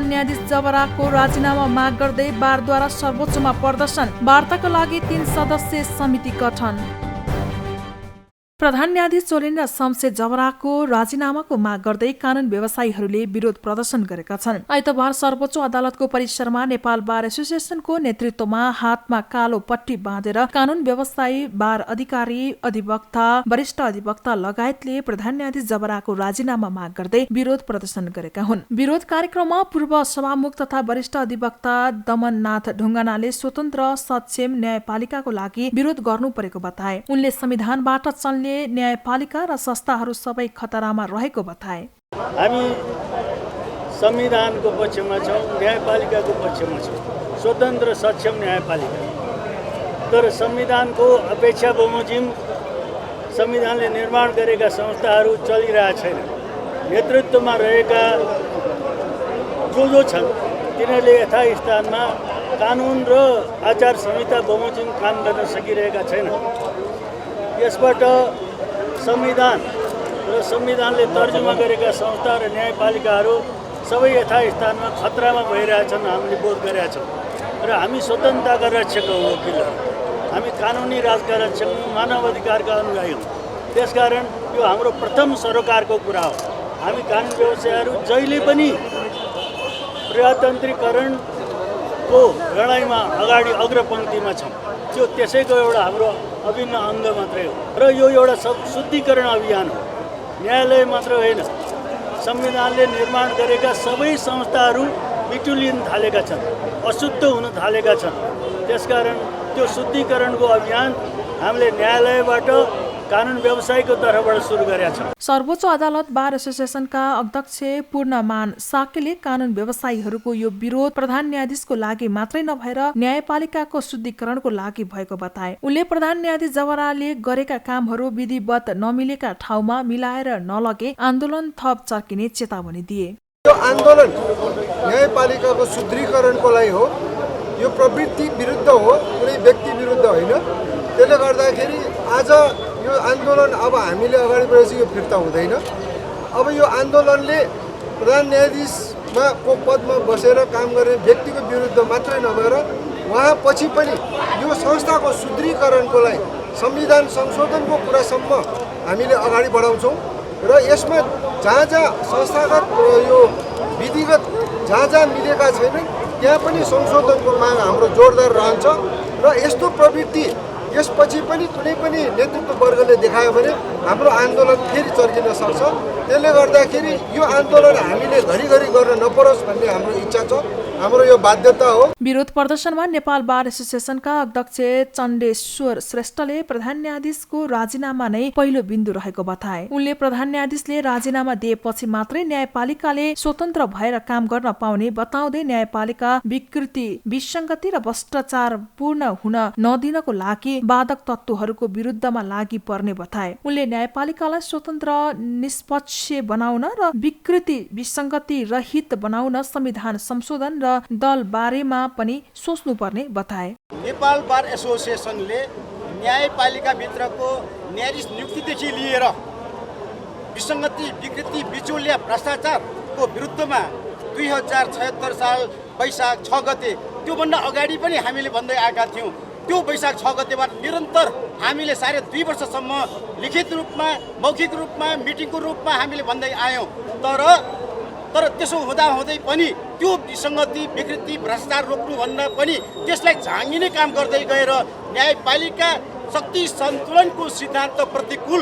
प्रधान न्यायाधीश जबराको राजीनामा माग गर्दै बारद्वारा सर्वोच्चमा प्रदर्शन, वार्ताका लागि 3 सदस्यीय समिति गठन। प्रधान न्यायाधीश चोलेन्द्र शमशेर जबराको राजीनामाको माग गर्दै कानून व्यवसायीहरूले विरोध प्रदर्शन गरेका छन्। आइतबार सर्वोच्च अदालतको परिसरमा नेपाल बार एसोसिएसनको नेतृत्वमा हातमा कालो पट्टी बाँधेर कानून व्यवसायी, बार अधिकारी, अधिवक्ता, वरिष्ठ अधिवक्ता लगायतले प्रधान न्यायाधीश जबराको राजीनामा माग गर्दै विरोध प्रदर्शन गरेका हुन्। विरोध कार्यक्रममा पूर्व सभामुख तथा वरिष्ठ अधिवक्ता दमननाथ ढुङ्गानाले स्वतन्त्र सक्षम न्यायपालिकाको लागि विरोध गर्नु परेको बताए। उनले संविधानबाट चल्ने न्यायपालिका र संस्थाहरू सबै खतरामा रहेको बताए। हामी संविधानको पक्षमा छौँ, न्यायपालिकाको पक्षमा छौँ, स्वतन्त्र सक्षम न्यायपालिका। तर संविधानको अपेक्षा बमोजिम संविधानले निर्माण गरेका संस्थाहरू चलिरहेका छैन। नेतृत्वमा रहेका जो छन् तिनीहरूले यथास्थानमा कानुन र आचार संहिता बमोजिम काम गर्न सकिरहेका छैन। यसबाट संविधान र संविधानले तर्जुमा गरेका संस्था र न्यायपालिकाहरू सबै यथास्थानमा खतरामा भइरहेछन् हामीले बोध गरेका छौँ। र हामी स्वतन्त्रताका रक्षक हौँ, वकिलहरू। हामी कानुनी राजका रक्षक, मानव अधिकारका अनुयायी हौँ। त्यसकारण यो हाम्रो प्रथम सरोकारको कुरा हो। हामी कानुन व्यवसायीहरू जहिले पनि प्रजातन्त्रीकरणको लडाइँमा अगाडि अग्रपङ्क्तिमा छौँ। त्यो त्यसैको एउटा हाम्रो अभिन्न अङ्ग मात्रै हो। र यो एउटा शुद्धिकरण अभियान हो। न्यायालय मात्र होइन, संविधानले निर्माण गरेका सबै संस्थाहरू बिटुलिन थालेका छन्, अशुद्ध हुन थालेका छन्। त्यसकारण त्यो शुद्धिकरणको अभियान हामीले न्यायालयबाट कानुन व्यवसायीको तर्फबाट सुरु गरेका छौँ। सर्वोच्च अदालत बार एसोसिएसनका अध्यक्ष पूर्णमान साकेले कानुन व्यवसायीहरूको यो विरोध प्रधान न्यायाधीशको लागि मात्रै नभएर न्यायपालिकाको शुद्धिकरणको लागि भएको बताए। उनले प्रधान न्यायाधीश जबराले गरेका कामहरू विधिवत नमिलेका ठाउँमा मिलाएर नलगे आन्दोलन थप चर्किने चेतावनी दिए। यो आन्दोलन न्यायपालिकाको शुद्धिकरणको लागि हो। यो प्रवृत्ति विरुद्ध हो, कुनै व्यक्ति विरुद्ध होइन। त्यसले गर्दाखेरि आज यो आन्दोलन अब हामीले अगाडि बढेपछि यो फिर्ता हुँदैन। अब यो आन्दोलनले प्रधान न्यायाधीशमा को पदमा बसेर काम गर्ने व्यक्तिको विरुद्ध मात्रै नभएर उहाँ पछि पनि यो संस्थाको शुद्धिकरणको लागि संविधान संशोधनको कुरासम्म हामीले अगाडि बढाउँछौँ। र यसमा जहाँ जहाँ संस्थागत यो विधिगत जहाँ मिलेका छैनन् त्यहाँ पनि संशोधनको माग हाम्रो जोरदार रहन्छ। र यस्तो प्रवृत्ति यसपछि पनि कुनै पनि नेतृत्व वर्गले देखायो भने हाम्रो आन्दोलन फेरि चर्किन सक्छ। त्यसले गर्दाखेरि यो आन्दोलन हामीले घरिघरि गर्न नपरोस् भन्ने हाम्रो इच्छा छ, हाम्रो यो बाध्यता हो। विरोध प्रदर्शनमा नेपाल बार एसोसिएसनका अध्यक्ष चण्डेश्वर श्रेष्ठले प्रधान न्यायाधीशको राजीनामा नै पहिलो बिन्दु रहेको बताए। उनले प्रधान न्यायाधीशले राजीनामा दिएपछि मात्रै न्यायपालिकाले स्वतन्त्र भएर काम गर्न पाउने बताउँदै न्यायपालिका विकृति, विसङ्गति र भ्रष्टाचार पूर्ण हुन नदिनको लागि वादक तत्त्वहरूको विरुद्धमा लागि पर्ने बताए। उनले न्यायपालिकालाई स्वतन्त्र, निष्पक्ष बनाउन र विकृति, विसङ्गति रहित बनाउन संविधान संशोधन र दल बारेमा पनि सोच्नुपर्ने बताए। नेपाल बार एसोसिएसनले न्यायपालिका भित्रको न्यायाधीश नियुक्तिदेखि लिएर विसङ्गति, विकृति, बिचौलिया, भ्रष्टाचारको विरुद्धमा 2076 साल वैशाख 6 गते त्योभन्दा अगाडि पनि हामीले भन्दै आएका थियौँ। त्यो वैशाख 6 गतेबाट निरन्तर हामीले साढे 2 वर्षसम्म लिखित रूपमा, मौखिक रूपमा, मिटिङको रूपमा हामीले भन्दै आयौँ। तर त्यसो हुँदाहुँदै पनि त्यो विसङ्गति, विकृति, भ्रष्टाचार रोक्नुभन्दा पनि त्यसलाई झाँगिने काम गर्दै गएर न्यायपालिका शक्ति सन्तुलनको सिद्धान्त प्रतिकूल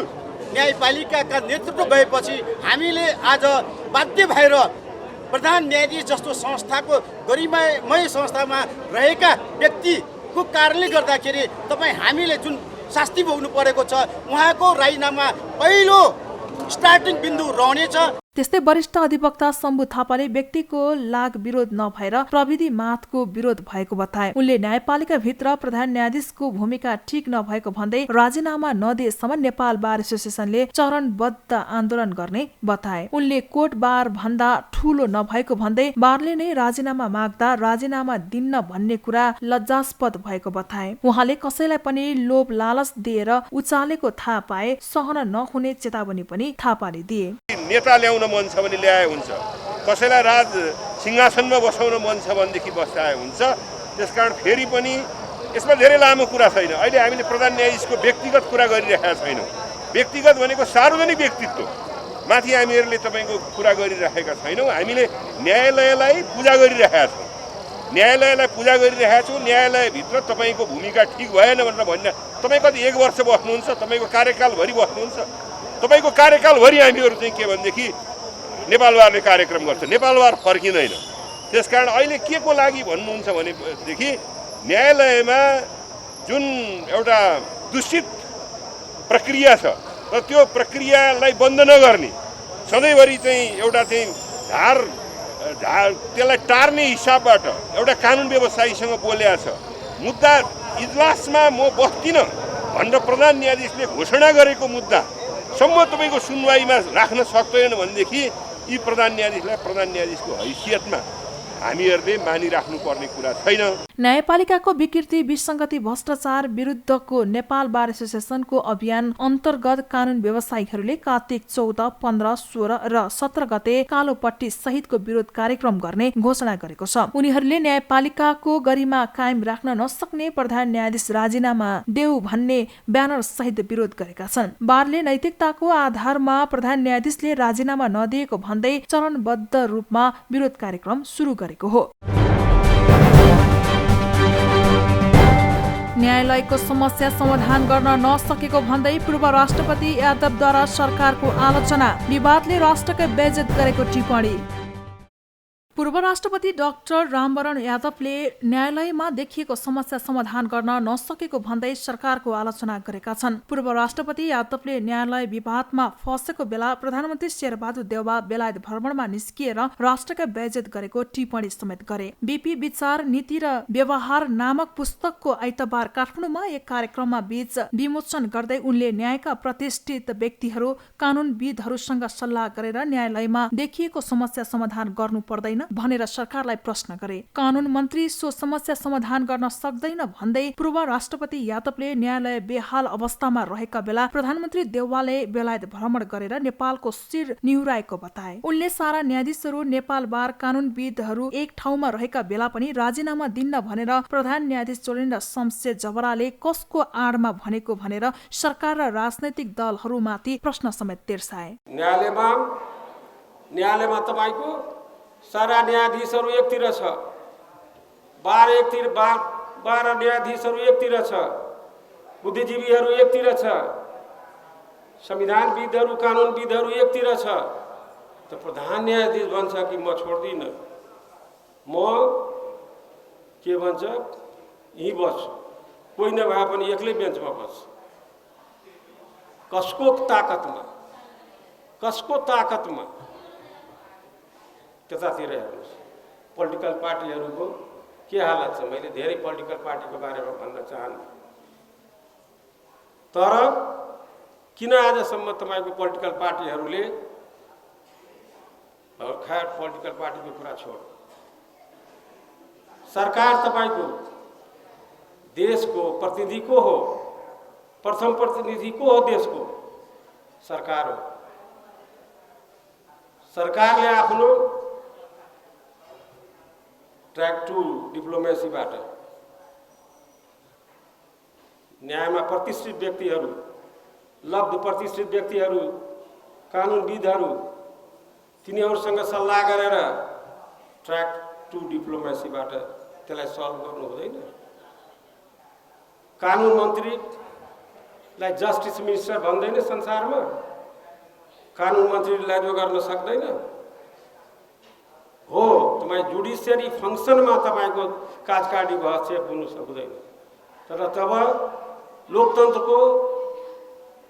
न्यायपालिकाका नेतृत्व गएपछि हामीले आज बाध्य भएर प्रधान न्यायाधीश जस्तो संस्थाको गरिमामय संस्थामा रहेका व्यक्तिको कारणले गर्दाखेरि हामीले जुन शास्ति भोग्नु परेको छ उहाँको राजीनामा पहिलो स्टार्टिङ बिन्दु रहनेछ। त्यस्तै वरिष्ठ अधिवक्ता शम्भु थापाले व्यक्तिको लाग विरोध नभएर प्रविधि माथको विरोध भएको बताए। उनले न्यायपालिका भित्र प्रधान न्यायाधीशको भूमिका ठिक नभएको भन्दै राजीनामा नदिएसम्म नेपाल बार एसोसिएसनले चरणबद्ध आन्दोलन गर्ने बताए। उनले कोर्ट बार भन्दा ठूलो नभएको भन्दै बारले नै राजीनामा माग्दा राजीनामा दिन्न भन्ने कुरा लज्जास्पद भएको बताए। उहाँले कसैलाई पनि लोभ लालच दिएर उचालेको थाहा पाए सहन नहुने चेतावनी पनि थापाले दिए। नेता ल्याउन मन छ भने ल्याए हुन्छ, कसैलाई राज सिंहासनमा बसाउन मन छ भनेदेखि बसाए हुन्छ। त्यसकारण फेरि पनि यसमा धेरै लामो कुरा छैन। अहिले हामीले प्रधान न्यायाधीशको व्यक्तिगत कुरा गरिरहेका छैनौँ। व्यक्तिगत भनेको सार्वजनिक व्यक्तित्व माथि हामीहरूले तपाईँको कुरा गरिरहेका छैनौँ। हामीले न्यायालयलाई पूजा गरिरहेका छौँ। न्यायालयलाई पूजा गरिरहेका छौँ। न्यायालयभित्र तपाईँको भूमिका ठिक भएन भनेर भन्न तपाईँ कति 1 वर्ष बस्नुहुन्छ? तपाईँको कार्यकालभरि बस्नुहुन्छ? तपाईँको कार्यकालभरि हामीहरू चाहिँ के भनेदेखि नेपालवारले कार्यक्रम गर्छ, नेपालवार फर्किँदैन। त्यसकारण अहिले के को लागि भन्नुहुन्छ भनेदेखि न्यायालयमा जुन एउटा दूषित प्रक्रिया छ र त्यो प्रक्रियालाई बन्द नगर्ने सधैँभरि चाहिँ एउटा चाहिँ त्यसलाई टार्ने हिसाबबाट एउटा कानुन व्यवसायीसँग बोलेको छ। मुद्दा इजलासमा म बस्दिनँ भनेर प्रधान न्यायाधीशले घोषणा गरेको मुद्दासम्म तपाईँको सुनवाईमा राख्न सक्दैन भनेदेखि यी प्रधान न्यायाधीशलाई प्रधान न्यायाधीशको हैसियतमा हामीहरूले मानिराख्नुपर्ने कुरा छैन। न्यायपालिकाको विकृति, विसङ्गति, भ्रष्टाचार विरुद्धको नेपाल बार एसोसिएसनको अभियान अन्तर्गत कानुन व्यवसायीहरूले कार्तिक 14, 15, 16 र 17 गते कालोपट्टी सहितको विरोध कार्यक्रम गर्ने घोषणा गरेको छ। उनीहरूले न्यायपालिकाको गरिमा कायम राख्न नसक्ने प्रधान न्यायाधीश राजीनामा देऊ भन्ने ब्यानर सहित विरोध गरेका छन्। बारले नैतिकताको आधारमा प्रधान न्यायाधीशले राजीनामा नदिएको भन्दै चरणबद्ध रूपमा विरोध कार्यक्रम सुरु गरेको हो। न्यायालयको समस्या समाधान गर्न नसकेको भन्दै पूर्व राष्ट्रपति यादवद्वारा सरकारको आलोचना, विवादले राष्ट्रकै बेइज्जत गरेको टिप्पणी। पूर्व राष्ट्रपति डाक्टर रामवरण यादवले न्यायालयमा देखिएको समस्या समाधान गर्न नसकेको भन्दै सरकारको आलोचना गरेका छन्। पूर्व राष्ट्रपति यादवले न्यायालय विवादमा फँसेको बेला प्रधानमन्त्री शेरबहादुर देउवा बेलायत भ्रमणमा निस्किएर राष्ट्रकै बेइज्जत गरेको टिप्पणी समेत गरे। बीपी विचार, नीति र व्यवहार नामक पुस्तकको आइतबार काठमाडौँमा एक कार्यक्रममा बीच विमोचन गर्दै उनले न्यायका प्रतिष्ठित व्यक्तिहरू, कानुनविदहरूसँग सल्लाह गरेर न्यायालयमा देखिएको समस्या समाधान गर्नु पर्दैन भनेर सरकारलाई प्रश्न गरे। कानुन मन्त्री सो समस्या समाधान गर्न सक्दैन भन्दै पूर्व राष्ट्रपति यादवले न्यायालय बेहाल अवस्थामा रहेका बेला प्रधानमन्त्री देउवाले बेलायत भ्रमण गरेर नेपालको शिर निहुराएको बताए। उनले सारा न्यायाधीशहरू, नेपाल बार कानुनविदहरू एक ठाउँमा रहेका बेला पनि राजीनामा दिन्न भनेर प्रधान न्यायाधीश जोडेन्द्र शमशेर जबराले कसको आडमा भनेको भनेर सरकार र राजनैतिक दलहरूमाथि प्रश्न समेत तेर्साए। न्यायालयमा तपाईको सारा न्यायाधीशहरू एकतिर छ, 12 न्यायाधीशहरू एकतिर छ, बुद्धिजीवीहरू एकतिर छ, संविधानविदहरू, कानुनविदहरू एकतिर छ। त प्रधान न्यायाधीश भन्छ कि म छोड्दिनँ, म के भन्छ यहीँ बस्छु, कोही नभए पनि एक्लै बेन्चमा बस्छु। कसको ताकतमा त्यतातिर हेर्नुहोस्। पोलिटिकल पार्टीहरूको के हालत छ? मैले धेरै पोलिटिकल पार्टीको बारेमा भन्न चाहन्छु, तर किन आजसम्म तपाईँको पोलिटिकल पार्टीहरूले भर्खर पोलिटिकल पार्टीको कुरा छोड, सरकार तपाईँको देशको प्रतिनिधि को हो? प्रथम प्रतिनिधि को हो? देशको सरकार हो। सरकारले आफ्नो ट्र्याक टू डिप्लोमेसीबाट न्यायमा प्रतिष्ठित व्यक्तिहरू, लब्ध प्रतिष्ठित व्यक्तिहरू, कानुनविदहरू, तिनीहरूसँग सल्लाह गरेर ट्र्याक टू डिप्लोमेसीबाट त्यसलाई सल्भ गर्नु हुँदैन। कानुन मन्त्रीलाई जस्टिस मिनिस्टर भन्दैन संसारमा, कानुन मन्त्रीलाई जो गर्न सक्दैन हो। तपाईँ जुडिसियरी फङ्सनमा तपाईँको कार्यकारिणीको हस्तक्षेप हुनु सक्दैन। तर तब लोकतन्त्रको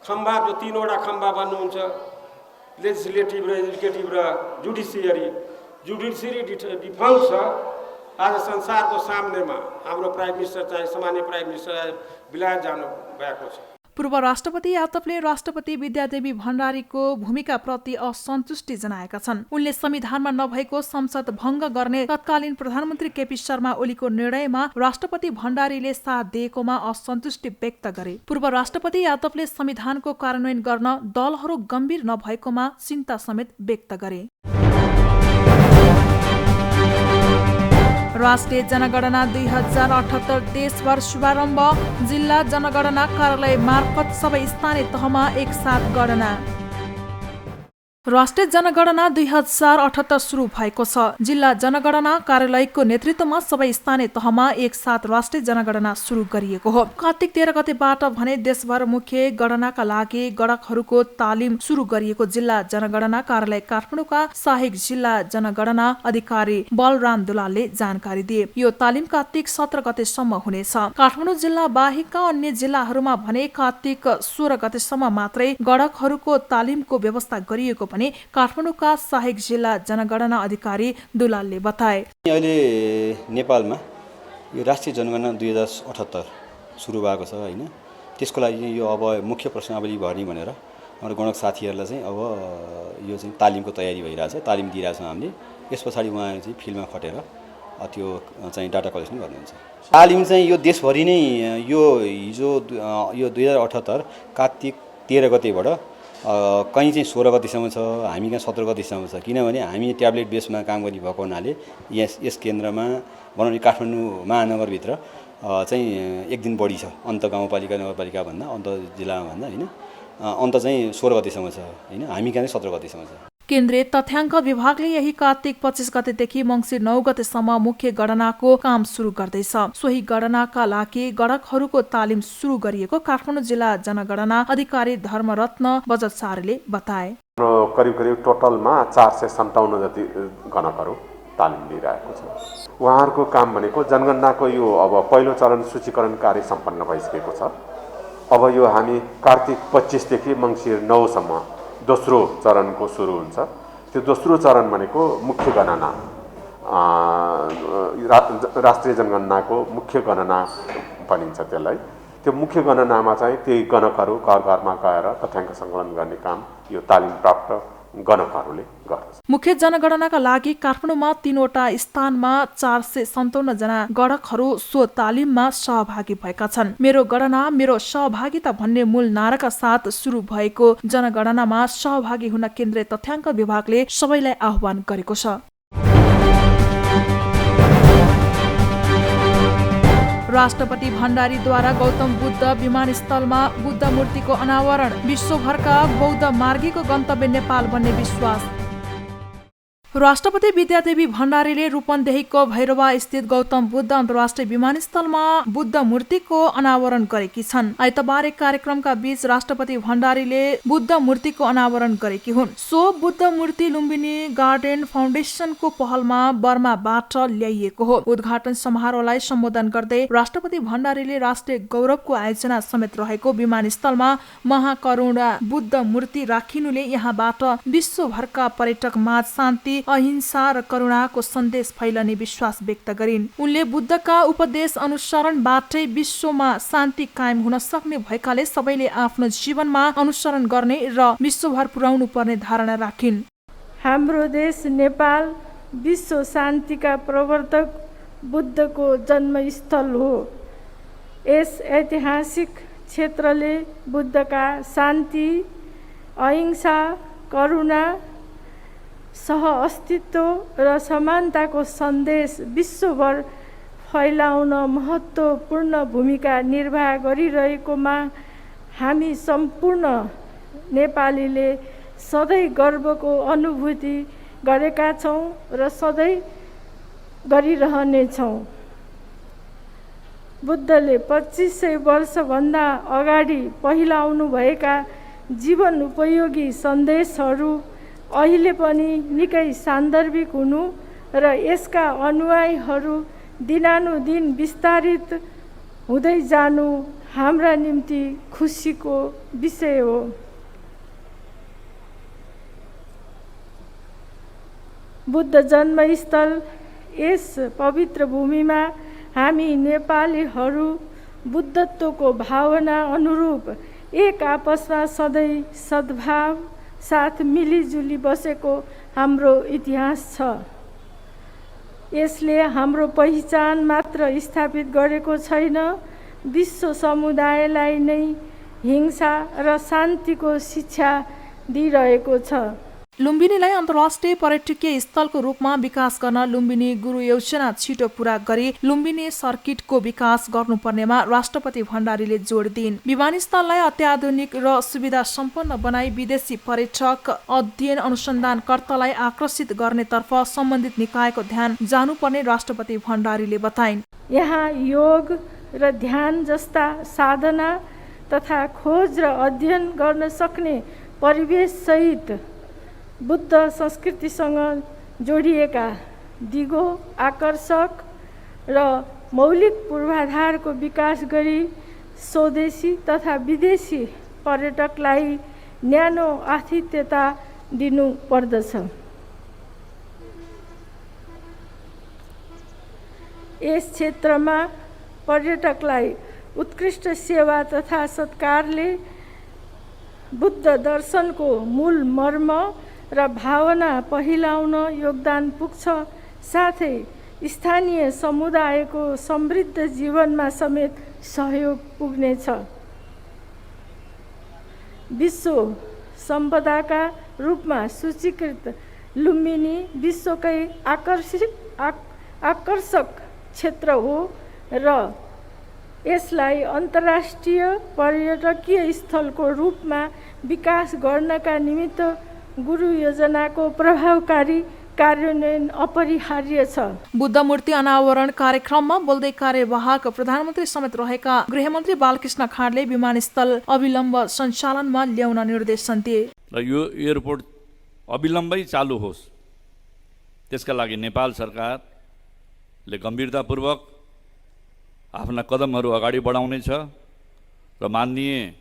खम्बा, जो 3वटा खम्बा बन्नुहुन्छ, लेजिस्लेटिभ र एजुकेटिभ र जुडिसियरी डिफन्स छ। आज संसारको सामनेमा हाम्रो प्राइम मिनिस्टर चाहिँ सामान्य प्राइम मिनिस्टर बेलायत जानु भएको छ। पूर्व राष्ट्रपति यादवले राष्ट्रपति विद्यादेवी भण्डारीको भूमिकाप्रति असन्तुष्टि जनाएका छन्। उनले संविधानमा नभएको संसद भङ्ग गर्ने तत्कालीन प्रधानमन्त्री केपी शर्मा ओलीको निर्णयमा राष्ट्रपति भण्डारीले साथ दिएकोमा असन्तुष्टि व्यक्त गरे। पूर्व राष्ट्रपति यादवले संविधानको कार्यान्वयन गर्न दलहरू गम्भीर नभएकोमा चिन्ता समेत व्यक्त गरे। राष्ट्रिय जनगणना 2078 देशभर शुभारम्भ। जिल्ला जनगणना कार्यालय मार्फत सबै स्थानीय तहमा एकसाथ गणना। राष्ट्रिय जनगणना 2078 सुरु भएको छ। जिल्ला जनगणना कार्यालयको नेतृत्वमा सबै स्थानीय तहमा एकसाथ राष्ट्रिय जनगणना सुरु गरिएको हो। कार्तिक 13 गतेबाट भने देशभर मुख्य गणनाका लागि गणकहरूको तालिम सुरु गरिएको जिल्ला जनगणना कार्यालय काठमाडौँका सहायक जिल्ला जनगणना अधिकारी बलराम दुलालले जानकारी दिए। यो तालिम कार्तिक 17 गतेसम्म हुनेछ। काठमाडौँ जिल्ला बाहेकका अन्य जिल्लाहरूमा भने कार्तिक 16 गतेसम्म मात्रै गणकहरूको तालिमको व्यवस्था गरिएको पनि काठमाडौँका सहायक जिल्ला जनगणना अधिकारी दुलालले बताए। अहिले नेपालमा यो राष्ट्रिय जनगणना 2078 सुरु भएको छ हैन। त्यसको लागि यो अब मुख्य प्रश्नावली भर्ने भनेर हाम्रो गणक साथीहरूलाई चाहिँ अब यो चाहिँ तालिमको तयारी भइरहेछ, तालिम दिइरहेछौँ हामीले। यस पछाडि उहाँहरू चाहिँ फिल्डमा खटेर त्यो चाहिँ डाटा कलेक्सन गर्नुहुन्छ। तालिम चाहिँ यो देशभरि नै यो हिजो यो 2078 कार्तिक 13 गतेबाट कहीँ चाहिँ 16 गतिसम्म छ, हामी कहाँ 17 गतिसम्म छ। किनभने हामी ट्याब्लेट बेसमा काम गर्ने भएको हुनाले यस केन्द्रमा भनौँ न काठमाडौँ महानगरभित्र चाहिँ एक दिन बढी छ अन्त गाउँपालिका नगरपालिका भन्दा, अन्त जिल्लामा भन्दा हैन। अन्त चाहिँ 16 गतिसम्म छ हैन, हामी कहाँ 17 गतिसम्म छ। केन्द्रीय तथ्याङ्क विभागले यही कार्तिक 25 गतेदेखि मङ्सिर 9 गतेसम्म मुख्य गणनाको काम सुरु गर्दैछ। सोही गणनाका लागि गणकहरूको तालिम सुरु गरिएको काठमाडौँ जिल्ला जनगणना अधिकारी धर्मरत्न बजचारीले बताए। करिब टोटलमा 457 जति गणकहरू तालिम लिइरहेको छ। उहाँहरूको काम भनेको जनगणनाको यो अब पहिलो चरण सूचीकरण कार्य सम्पन्न भइसकेको छ। अब यो हामी कार्तिक 25 देखि मङ्सिर 9 सम्म दोस्रो चरणको सुरु हुन्छ। त्यो दोस्रो चरण भनेको मुख्य गणना, राष्ट्रिय जनगणनाको मुख्य गणना भनिन्छ त्यसलाई। त्यो मुख्य गणनामा चाहिँ त्यही गणकहरू घर घरमा गएर तथ्याङ्क सङ्कलन गर्ने काम यो तालिम प्राप्त गणकहरूले गर्दछ। मुख्य जनगणनाका लागि काठमाडौँमा 3वटा स्थानमा 457 जना गणकहरू सो तालिममा सहभागी भएका छन्। मेरो गणना मेरो सहभागिता भन्ने मूल नाराका साथ सुरु भएको जनगणनामा सहभागी हुन केन्द्रीय तथ्याङ्क विभागले सबैलाई आह्वान गरेको छ। राष्ट्रपति भण्डारीद्वारा गौतम बुद्ध विमानस्थलमा बुद्ध मूर्तिको अनावरण। विश्वभरका बौद्ध मार्गीको गन्तव्य नेपाल बन्ने विश्वास। राष्ट्रपति विद्यादेवी भण्डारीले रूपन्देहीको भैरवा स्थित गौतम बुद्ध अन्तर्राष्ट्रिय विमानस्थलमा बुद्ध मूर्तिको अनावरण गरेकी छन्। आइतबार एक कार्यक्रमका बीच राष्ट्रपति भण्डारीले बुद्ध मूर्तिको अनावरण गरेकी हुन्। सो बुद्ध मूर्ति लुम्बिनी गार्डन फाउन्डेसनको पहलमा बर्माबाट ल्याइएको हो। उद्घाटन समारोहलाई सम्बोधन गर्दै राष्ट्रपति भण्डारीले राष्ट्रिय गौरवको आयोजना समेत रहेको विमानस्थलमा महाकरुणा बुद्ध मूर्ति राखिनुले यहाँबाट विश्वभरका पर्यटक माझ शान्ति, अहिंसा र करुणाको सन्देश फैलने विश्वास व्यक्त गरिन्। उनले बुद्धका उपदेश अनुसरणबाटै विश्वमा शान्ति कायम हुन सक्ने भएकाले सबैले आफ्नो जीवनमा अनुसरण गर्ने र विश्वभर पुर्याउनु पर्ने धारणा राखिन्। हाम्रो देश नेपाल विश्व शान्तिका प्रवर्तक बुद्धको जन्मस्थल हो। यस ऐतिहासिक क्षेत्रले बुद्धका शान्ति, अहिंसा, करुणा, सहअस्तित्व र समानताको सन्देश विश्वभर फैलाउन महत्त्वपूर्ण भूमिका निर्वाह गरिरहेकोमा हामी सम्पूर्ण नेपालीले सधैँ गर्वको अनुभूति गरेका छौँ र सधैँ गरिरहनेछौँ। बुद्धले 2500 वर्षभन्दा अगाडि फैलाउनुभएका जीवन उपयोगी सन्देशहरू अहिले पनि निकै सान्दर्भिक हुनु र यसका अनुयायीहरू दिनानुदिन विस्तारित हुँदै जानु हाम्रा निम्ति खुसीको विषय हो। बुद्ध जन्मस्थल यस पवित्र भूमिमा हामी नेपालीहरू बुद्धत्वको भावना अनुरूप एक आपसमा सधैँ सद्भाव साथ मिलिजुली बसेको हाम्रो इतिहास छ। यसले हाम्रो पहिचान मात्र स्थापित गरेको छैन, विश्व समुदायलाई नै हिंसा र शान्तिको शिक्षा दिइरहेको छ। लुम्बिनीलाई अन्तर्राष्ट्रिय पर्यटकीय स्थलको रूपमा विकास गर्न लुम्बिनी गुरु योजना छिटो पूरा गरी लुम्बिनी सर्किटको विकास गर्नुपर्नेमा राष्ट्रपति भण्डारीले जोड दिइन्। विमानस्थललाई अत्याधुनिक र सुविधा सम्पन्न बनाई विदेशी पर्यटक अध्ययन अनुसन्धानकर्तालाई आकर्षित गर्नेतर्फ सम्बन्धित निकायको ध्यान जानुपर्ने राष्ट्रपति भण्डारीले बताइन्। यहाँ योग र ध्यान जस्ता साधना तथा खोज र अध्ययन गर्न सक्ने परिवेशसहित बुद्ध संस्कृतिसँग जोडिएका दिगो, आकर्षक र मौलिक पूर्वाधारको विकास गरी स्वदेशी तथा विदेशी पर्यटकलाई न्यानो आतिथ्यता दिनु पर्दछ। यस क्षेत्रमा पर्यटकलाई उत्कृष्ट सेवा तथा सत्कारले बुद्ध दर्शनको मूल मर्म र भावना पहिलाउन योगदान पुग्छ, साथै स्थानीय समुदायको समृद्ध जीवनमा समेत सहयोग पुग्नेछ। विश्व सम्पदाका रूपमा सूचीकृत लुम्बिनी विश्वकै आकर्षक क्षेत्र हो र यसलाई अन्तर्राष्ट्रिय पर्यटकीय स्थलको रूपमा विकास गर्नका निमित्त गुरु योजनाको प्रभावकारी कार्यान्वयन अपरिहार्य छ। बुद्ध मूर्ति अनावरण कार्यक्रममा बोल्दै कार्यवाहक प्रधानमन्त्री समेत रहेका गृहमन्त्री बालकृष्ण खाँडले विमानस्थल अविलम्ब सञ्चालनमा ल्याउन निर्देशन दिए र यो एयरपोर्ट अविलम्बै चालु होस् त्यसका लागि नेपाल सरकारले गम्भीरतापूर्वक आफ्ना कदमहरू अगाडि बढाउनेछ र माननीय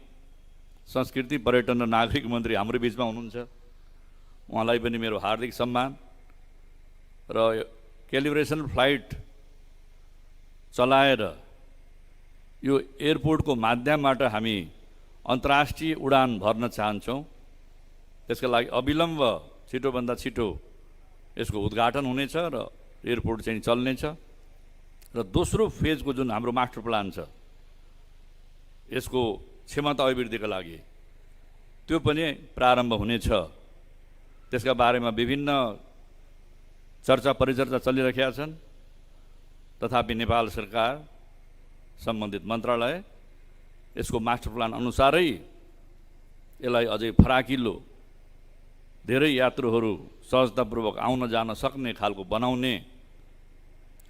संस्कृति, पर्यटन र नागरिक मन्त्री हाम्रो बिचमा हुनुहुन्छ, उहाँलाई पनि मेरो हार्दिक सम्मान र क्यालिब्रेसन फ्लाइट चलाएर यो एयरपोर्टको माध्यमबाट हामी अन्तर्राष्ट्रिय उडान भर्न चाहन्छौँ। त्यसका लागि अविलम्ब छिटोभन्दा छिटो यसको उद्घाटन हुनेछ र एयरपोर्ट चाहिँ चल्नेछ र दोस्रो फेजको जुन हाम्रो मास्टर प्लान छ यसको क्षमता अभिवृद्धिका लागि त्यो पनि प्रारम्भ हुनेछ। त्यसका बारेमा विभिन्न चर्चा परिचर्चा चलिरहेका छन्। तथापि नेपाल सरकार सम्बन्धित मन्त्रालय यसको मास्टर प्लान अनुसारै यसलाई अझै फराकिलो धेरै यात्रुहरू सहजतापूर्वक आउन जान सक्ने खालको बनाउने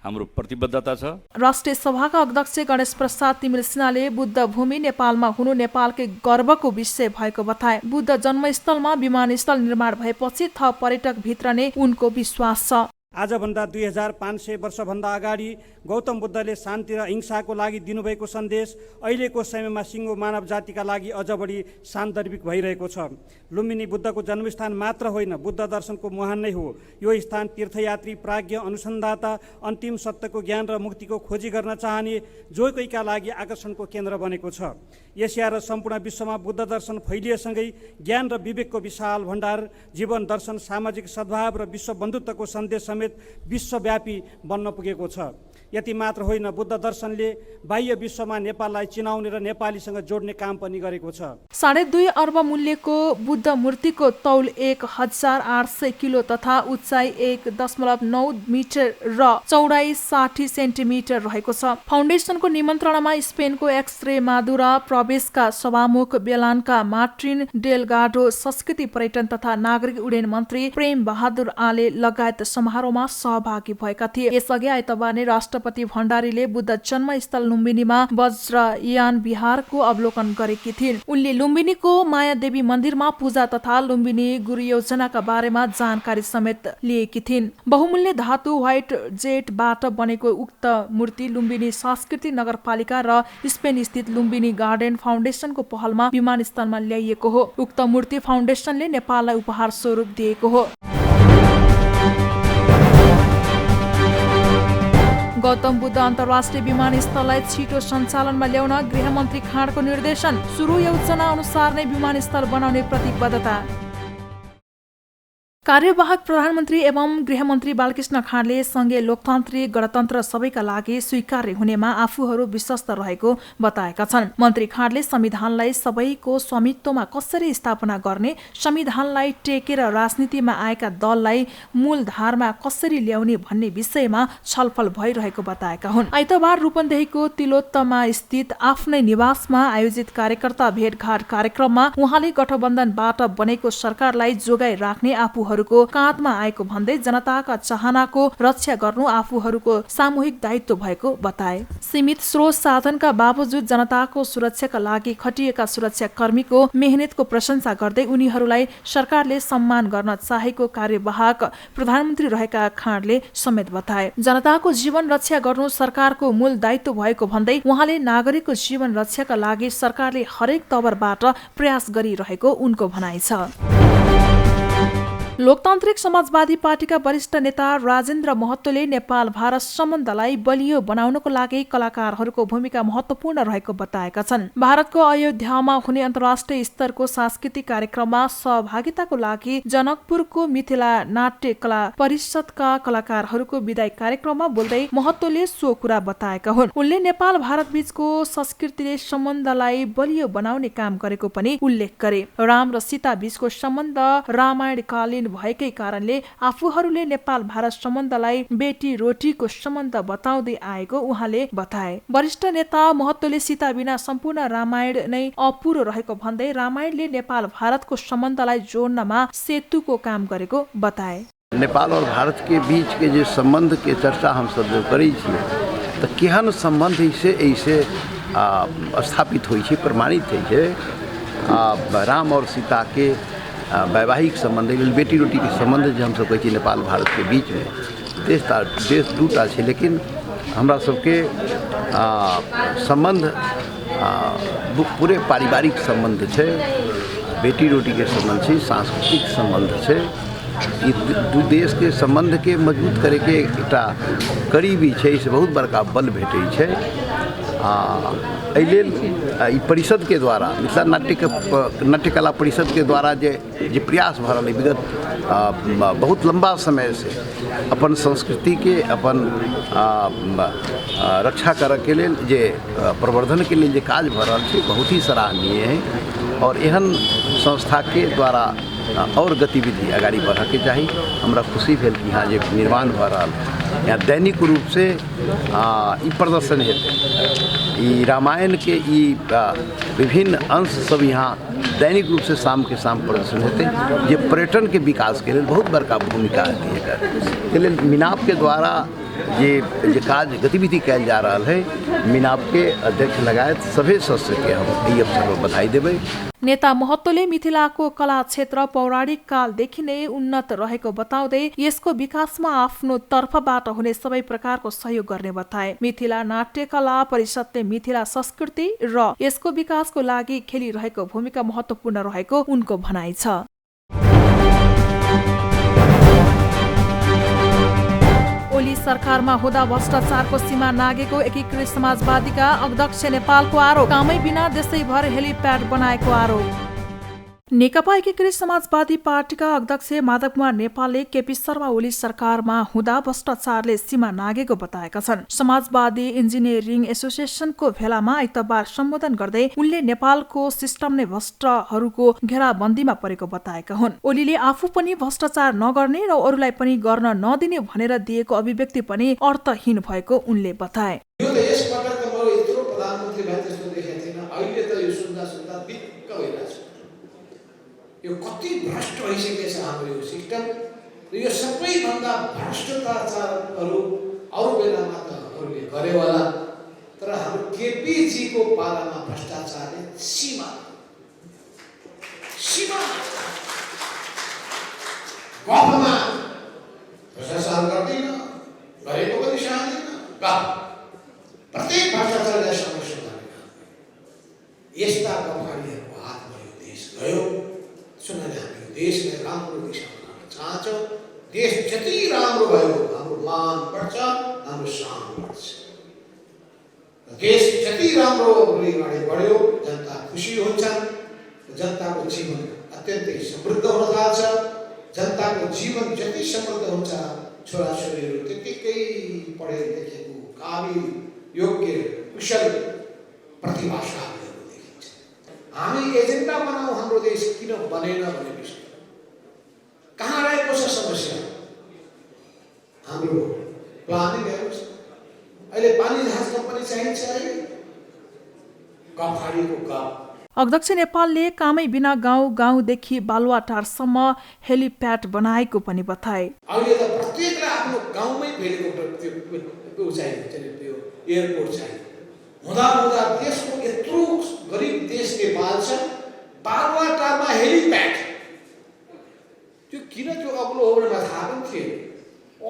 हाम्रो प्रतिबद्धता छ। राष्ट्रिय सभाका अध्यक्ष गणेश प्रसाद तिमिल सिन्हाले बुद्ध भूमि नेपालमा हुनु नेपालकै गर्वको विषय भएको बताए। बुद्ध जन्मस्थलमा विमानस्थल निर्माण भएपछि थप पर्यटक भित्रने उनको विश्वास छ। आजभन्दा 2500 वर्षभन्दा अगाडि गौतम बुद्धले शान्ति र अहिंसाको लागि दिनुभएको सन्देश अहिलेको समयमा सिङ्गो मानव जातिका लागि अझ बढी सान्दर्भिक भइरहेको छ। लुम्बिनी बुद्धको जन्मस्थान मात्र होइन, बुद्ध दर्शनको मुहान नै हो। यो स्थान तीर्थयात्री, प्राज्ञ, अनुसन्धाता, अन्तिम सत्यको ज्ञान र मुक्तिको खोजी गर्न चाहने जो कोहीका लागि आकर्षणको केन्द्र बनेको छ। एसिया र सम्पूर्ण विश्वमा बुद्ध दर्शन फैलिएसँगै ज्ञान र विवेकको विशाल भण्डार, जीवन दर्शन, सामाजिक सद्भाव र विश्व बन्धुत्वको सन्देश समेत विश्वव्यापी बन्न पुगेको छ। यति मात्र होइन, बुद्ध दर्शनले बाह्य विश्वमा नेपाललाई चिनाउने र नेपालीसँग जोड्ने काम पनि गरेको छ। 2.5 अर्ब मूल्यको बुद्ध मूर्तिको तौल 1800 किलो तथा उचाइ 1.9 मिटर र चौडाइ 60 सेन्टिमिटर रहेको छ। फाउन्डेसनको निमन्त्रणामा स्पेनको एक्सट्रेमादुरा प्रवेशका सभामुख बेलानका मार्टिन डेलगाडो, संस्कृति, पर्यटन तथा नागरिक उड्डयन मन्त्री प्रेम बहादुर आले लगायत समारोहमा सहभागी भएका थिए। यसअघि आइतबार नै राष्ट्रपति भण्डारीले बुद्ध जन्मस्थल लुम्बिनीमा वज्रयान विहारको अवलोकन गरेकी थिइन्। उनले लुम्बिनीको मायादेवी मन्दिरमा पूजा तथा लुम्बिनी गुरु योजनाका बारेमा जानकारी समेत लिएकी थिइन्। बहुमूल्य धातु व्हाइट जेटबाट बनेको उक्त मूर्ति लुम्बिनी सांस्कृतिक नगरपालिका र स्पेन स्थित लुम्बिनी गार्डन फाउन्डेसनको पहलमा विमानस्थलमा ल्याइएको हो। उक्त मूर्ति फाउन्डेसनले नेपाललाई उपहार स्वरूप दिएको हो। गौतम बुद्ध अन्तर्राष्ट्रिय विमानस्थललाई छिटो सञ्चालनमा ल्याउन गृहमन्त्री खाँडको निर्देशन। सुरु योजना अनुसार नै विमानस्थल बनाउने प्रतिबद्धता। कार्यवाहक प्रधानमन्त्री एवं गृहमन्त्री बालकृष्ण खाँडले सँगै लोकतान्त्रिक गणतन्त्र सबैका लागि स्वीकार्य हुनेमा आफूहरू विश्वस्त रहेको बताएका छन्। मन्त्री खाँडले संविधानलाई सबैको स्वामित्वमा कसरी स्थापना गर्ने, संविधानलाई टेकेर राजनीतिमा आएका दललाई मूलधारमा कसरी ल्याउने भन्ने विषयमा छलफल भइरहेको बताएका हुन्। आइतबार रूपन्देहीको तिलोत्तमा स्थित आफ्नै निवासमा आयोजित कार्यकर्ता भेटघाट कार्यक्रममा उहाँले गठबन्धनबाट बनेको सरकारलाई जोगाइ राख्ने आफूहरूको काँधमा आएको भन्दै जनताका चाहनाको रक्षा गर्नु आफूहरूको सामूहिक दायित्व भएको बताए। सीमित स्रोत साधनका बावजुद जनताको सुरक्षाका लागि खटिएका सुरक्षाकर्मीको मेहनतको प्रशंसा गर्दै उनीहरूलाई सरकारले सम्मान गर्न चाहेको कार्यवाहक प्रधानमन्त्री रहेका खाँडले समेत बताए। जनताको जीवन रक्षा गर्नु सरकारको मूल दायित्व भएको भन्दै उहाँले नागरिकको जीवन रक्षाका लागि सरकारले हरेक तवरबाट प्रयास गरिरहेको उनको भनाइ छ। लोकतान्त्रिक समाजवादी पार्टीका वरिष्ठ नेता राजेन्द्र महतोले नेपाल भारत सम्बन्धलाई बलियो बनाउनको लागि कलाकारहरूको भूमिका महत्वपूर्ण रहेको बताएका छन्। भारतको अयोध्यामा हुने अन्तर्राष्ट्रिय स्तरको सांस्कृतिक कार्यक्रममा सहभागिताको लागि जनकपुरको मिथिला नाट्य कला परिषदका कलाकारहरूको विदाई कार्यक्रममा बोल्दै महतोले सो कुरा बताएका हुन्। उनले नेपाल भारत बीचको संस्कृतिले सम्बन्धलाई बलियो बनाउने काम गरेको पनि उल्लेख गरे। राम र सीता बीचको सम्बन्ध रामायणकालीन भएकै कारणले आफूहरूले नेपाल भारत सम्बन्धलाई बेटी रोटीको सम्बन्ध बताउँदै आएको उहाँले बताए। वरिष्ठ नेता महतोले सीता बिना सम्पूर्ण रामायण नै अपुरो रहेको भन्दै रामायणले नेपाल भारतको सम्बन्धलाई जोड्नमा सेतुको काम गरेको बताए। नेपाल और भारत के बीच के जो संबंध के चर्चा हम सब जो करै छियै तो केहन संबंध ऐसे स्थापित होइ छै, प्रमाणित होइ छै। राम और सीता के वैवाहिक संबंध बेटी रोटी के संबंध जो हम सब कहै छी नेपाल भारत के बीच में देश दूटा छै, लेकिन हमरा सबके संबंध पूरे पारिवारिक संबंध छै, बेटी रोटी के संबंध छै, सांस्कृतिक संबंध छै। ई दू देश के संबंध के मजबूत करे के एकटा करीबी छै, इससे बहुत बड़का बल भेटै छै। एहि परिषद के द्वारा मिथिला नाट्यकला परिषद के द्वारा जे प्रयास भ रहल विगत बहुत लंबा समय से अपन संस्कृति के अपन रक्षा करे के लेल जे प्रवर्धन के लिए जे काज भ रहल छै बहुत ही सराहनीय है और एहन संस्था के द्वारा और गतिविधि आगाड़ी बढ़े के चाही। हमरा खुशी भेल कि यहाँ जे निर्माण भ रहल यहाँ दैनिक रूप से ई प्रदर्शन हेतै, ई रामायण के ई विभिन्न अंश सब यहाँ दैनिक रूप से शाम के शाम प्रदर्शन हेतै, जे पर्यटन के विकास के लिए बहुत बड़का भूमिका है। एकर लेल मिनाप के द्वारा जे काज गतिविधि कयल जा रहा है, मिनाप के अध्यक्ष लगायत सभी सदस्य के हम ई अवसर पर बधाई देबै। नेता महतोले मिथिलाको कला क्षेत्र पौराणिक कालदेखि नै उन्नत रहेको बताउँदै यसको विकासमा आफ्नो तर्फबाट हुने सबै प्रकारको सहयोग गर्ने बताए। मिथिला नाट्यकला परिषदले मिथिला संस्कृति र यसको विकासको लागि खेलिरहेको भूमिका महत्वपूर्ण रहेको उनको भनाइ छ। ओली सरकारमा हुँदा भ्रष्टाचारको सीमा नागेको एकीकृत समाजवादीका अध्यक्ष नेपालको आरोप, कामै बिना देशैभर हेलिप्याड बनाएको आरोप। नेकपा एकीकृत समाजवादी पार्टीका अध्यक्ष माधव कुमार नेपालले केपी शर्मा ओली सरकारमा हुँदा भ्रष्टाचारले सीमा नागेको बताएका छन्। समाजवादी इन्जिनियरिङ एसोसिएसनको भेलामा आइतबार सम्बोधन गर्दै उनले नेपालको सिस्टम नै भ्रष्टहरूको घेराबन्दीमा परेको बताएका हुन्। ओलीले आफू पनि भ्रष्टाचार नगर्ने र अरूलाई पनि गर्न नदिने भनेर दिएको अभिव्यक्ति पनि अर्थहीन भएको उनले बताए। यो कति भ्रष्ट भइसकेको छ हाम्रो यो सिस्टम र यो सबैभन्दा भ्रष्टाचारहरू अरू बेलामा त अरूले गरे होला, तर हाम्रो केपीजीको पालामा भ्रष्टाचारले सीमा गफमा भ्रष्टाचार गर्दैन, गरेको पनि सहँदैन, प्रत्येक भ्रष्टाचारलाई समस्या गर्ने यस्ता गफाडीहरूको हातमा यो देश गयो। सुनले हामी देशलाई राम्रो दिशामा लान चाहन्छौँ। देश जति राम्रो भयो हाम्रो मान बढ्छ, हाम्रो शान बढ्छ। देश जति राम्रो अगाडि बढ्यो जनता खुसी हुन्छन्, जनताको जीवन अत्यन्तै समृद्ध हुन थाल्छ, जनताको जीवन जति समृद्ध हुन्छ छोराछोरीहरू त्यतिकै पढे लेखेको काबिल योग्य कुशल प्रतिभाशालीहरू देखिन्छ। हामी एजेन्डा बनाऊ हाम्रो देश किन बनेन भन्ने विषय कहाँ रहेको छ समस्या हाम्रो प्लानिङहरू छ। अहिले पानी जहाज कम्पनी चाहिन्छ अहिले कफाडीको कप। अध्यक्ष नेपालले कामै बिना गाउँदेखि बालुवाटारसम्म हेलिप्याड बनाएको पनि बताए। अहिले त प्रत्येकलाई आफ्नो गाउँमै हेलिकप्टर चाहियो, एयरपोर्ट चाहियो। हुँदा देशको यत्रो गरिब देश नेपाल छ, बालुवाटारमा हेलिप्याड त्यो किन त्यो अग्लो हो भनेर थाहा पनि थिएन।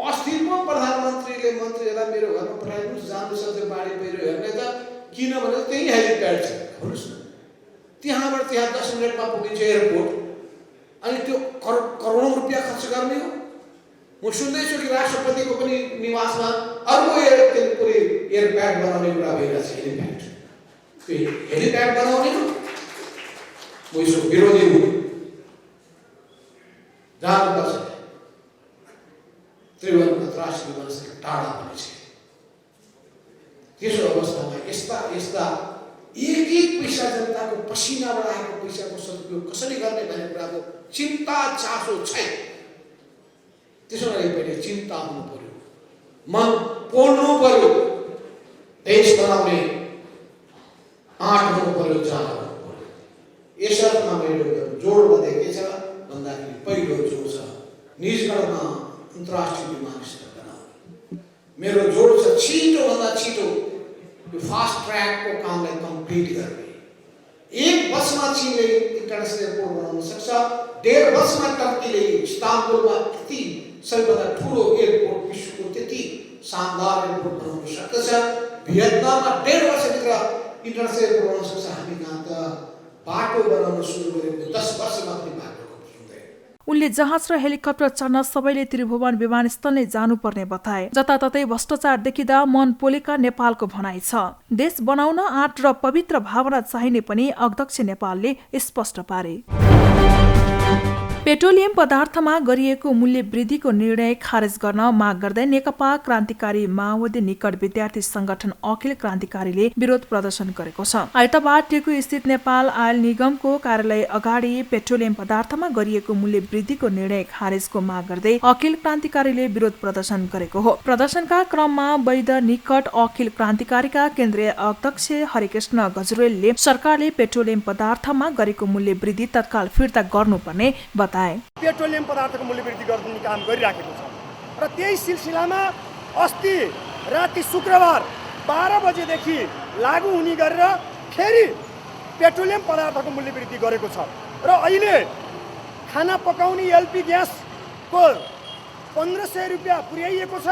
अस्तिमा प्रधानमन्त्रीले मन्त्रीहरूलाई मेरो घरमा पठाइदिनुहोस् जानु सक्छ बाढी पहिरो हेर्ने त किन भनेर त्यही हेलिप्याड छ। हेर्नुहोस् न त्यहाँबाट त्यहाँ 10 मिनटमा पुगिन्छ एयरपोर्ट। अनि त्यो करोडौँ रुपियाँ खर्च गर्ने हो। म सुन्दैछु कि राष्ट्रपतिको पनि निवासमा अर्को एयरप्याड बनाउने कुरा भइरहेछ। हेलिप्याड त्यो हेलिप्याड बनाउने हो। म यसको विरोधी हुँ। जानुपर्छ त्रिभुवन अन्तर्राष्ट्रिय विमानस्थल टाढा पनि छ। त्यसो अवस्थामा यस्ता एक पैसा जनताको पसिनाबाट आएको पैसाको सदुपयोग कसरी गर्ने भन्ने कुराको चिन्ता चासो छैन। त्यसो लागि पहिले चिन्ता हुनु पर्यो, मन पोल्नु पर्यो, देश बनाउने आँट हुनु पर्यो, जान हुनु पर्यो। यसर्थमा मेरो जोड बधे के छ भन्दाखेरि पहिलो जोड छ निजगढमा अन्तर्राष्ट्रिय विमानस्थल बनाउने। मेरो जोड छ छिटोभन्दा छिटो यो फास्ट ट्र्याकको कामलाई कम्प्लिट गर्ने। 1 वर्षमा चीनले इन्टरनेसनल एयरपोर्ट बनाउन सक्छ। 1.5 वर्षमा टर्कीले इस्तानबुलमा यति सबैभन्दा ठुलो एयरपोर्ट विश्वको त्यति शानदार एयरपोर्ट बनाउन सक्दछ। भियतनाममा 1.5 वर्षभित्र इन्टरनेसनल एयरपोर्ट बनाउन सक्छ। हामी कहाँ त बाटो बनाउन सुरु गरेको 10 वर्षमा पनि बाटो। उनले जहाज र हेलिकप्टर चढ्न सबैले त्रिभुवन विमानस्थल नै जानुपर्ने बताए। जताततै भ्रष्टाचार देखिँदा मन पोलेका नेपालको भनाइ छ। देश बनाउन आँट र पवित्र भावना चाहिने पनि अध्यक्ष नेपालले स्पष्ट पारे। पेट्रोलियम पदार्थमा गरिएको मूल्य वृद्धिको निर्णय खारेज गर्न माग गर्दै नेकपा क्रान्तिकारी माओवादी निकट विद्यार्थी संगठन अखिल क्रान्तिकारीले विरोध प्रदर्शन गरेको छ। आइतबार टेकु स्थित नेपाल आयल निगमको कार्यालय अगाडि पेट्रोलियम पदार्थमा गरिएको मूल्य वृद्धिको निर्णय खारेजको माग गर्दै अखिल क्रान्तिकारीले विरोध प्रदर्शन गरेको हो। प्रदर्शनका क्रममा वैध निकट अखिल क्रान्तिकारीका केन्द्रीय अध्यक्ष हरिकृष्ण गजरेलले सरकारले पेट्रोलियम पदार्थमा गरेको मूल्य वृद्धि तत्काल फिर्ता गर्नुपर्ने पेट्रोलियम पदार्थको मूल्य वृद्धि गर्ने काम गरिराखेको छ र त्यही सिलसिलामा अस्ति राति शुक्रबार 12 बजेदेखि लागू हुने गरेर फेरि पेट्रोलियम पदार्थको मूल्य वृद्धि गरेको छ र अहिले खाना पकाउने एलपी ग्यासको 1500 रुपियाँ पुर्याइएको छ।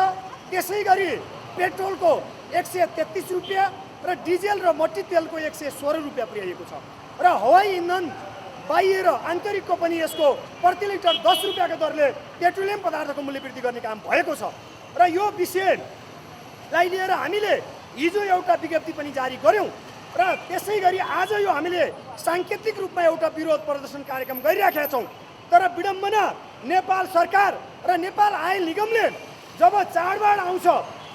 त्यसै गरी पेट्रोलको 133 रुपियाँ र डिजेल र मट्टी तेलको 116 रुपियाँ पुर्याइएको छ र हवाई इन्धन बाह्य र आन्तरिकको पनि यसको प्रति लिटर 10 रुपियाँको दरले पेट्रोलियम पदार्थको मूल्य वृद्धि गर्ने काम भएको छ र यो विषयलाई लिएर हामीले हिजो एउटा विज्ञप्ति पनि जारी गर्यौं र त्यसै गरी आज यो हामीले सांकेतिक रूपमा एउटा विरोध प्रदर्शन कार्यक्रम गरिराखेका छौं। तर विडम्बना नेपाल सरकार र नेपाल आयल निगमले जब चाडबाड आउँछ